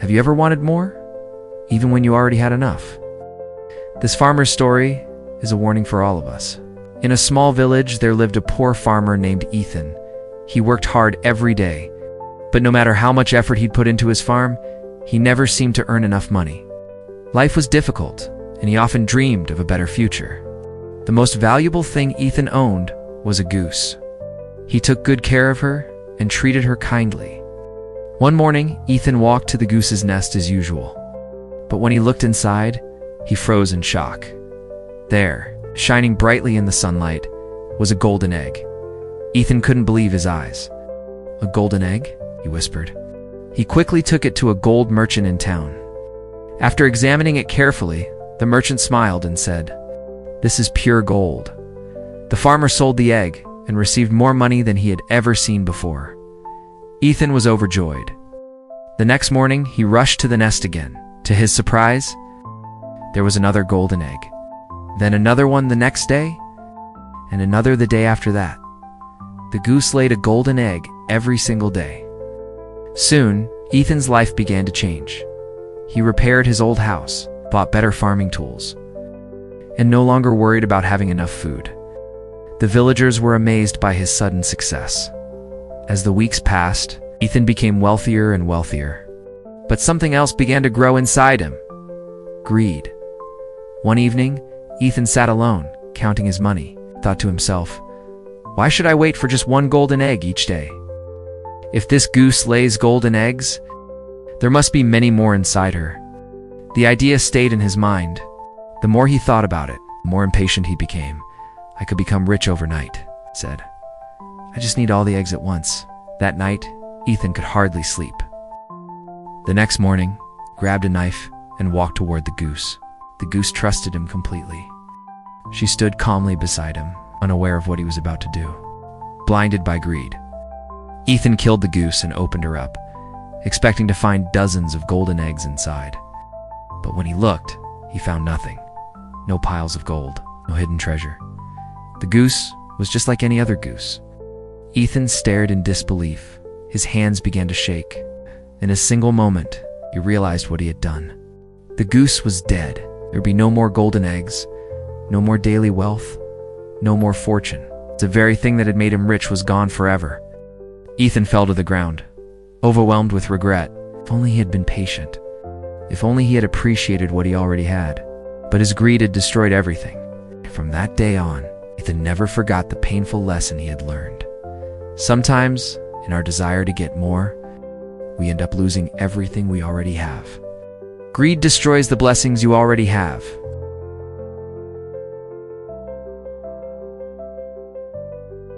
Have you ever wanted more, even when you already had enough? This farmer's story is a warning for all of us. In a small village, there lived a poor farmer named Ethan. He worked hard every day, but no matter how much effort he'd put into his farm, he never seemed to earn enough money. Life was difficult, and he often dreamed of a better future. The most valuable thing Ethan owned was a goose. He took good care of her and treated her kindly. One morning, Ethan walked to the goose's nest as usual. But when he looked inside, he froze in shock. There, shining brightly in the sunlight, was a golden egg. Ethan couldn't believe his eyes. "A golden egg?" he whispered. He quickly took it to a gold merchant in town. After examining it carefully, the merchant smiled and said, "This is pure gold." The farmer sold the egg and received more money than he had ever seen before. Ethan was overjoyed. The next morning, he rushed to the nest again. To his surprise, there was another golden egg. Then another one the next day, and another the day after that. The goose laid a golden egg every single day. Soon, Ethan's life began to change. He repaired his old house, bought better farming tools, and no longer worried about having enough food. The villagers were amazed by his sudden success. As the weeks passed, Ethan became wealthier and wealthier. But something else began to grow inside him: greed. One evening, Ethan sat alone, counting his money, thought to himself, "Why should I wait for just one golden egg each day? If this goose lays golden eggs, there must be many more inside her." The idea stayed in his mind. The more he thought about it, the more impatient he became. "I could become rich overnight," he said. "I just need all the eggs at once." That night, Ethan could hardly sleep. The next morning, he grabbed a knife and walked toward the goose. The goose trusted him completely. She stood calmly beside him, unaware of what he was about to do. Blinded by greed, Ethan killed the goose and opened her up, expecting to find dozens of golden eggs inside. But when he looked, he found nothing. No piles of gold, no hidden treasure. The goose was just like any other goose. Ethan stared in disbelief. His hands began to shake. In a single moment, he realized what he had done. The goose was dead. There would be no more golden eggs, no more daily wealth, no more fortune. The very thing that had made him rich was gone forever. Ethan fell to the ground, overwhelmed with regret. If only he had been patient. If only he had appreciated what he already had. But his greed had destroyed everything. From that day on, Ethan never forgot the painful lesson he had learned. Sometimes, in our desire to get more, we end up losing everything we already have. Greed destroys the blessings you already have.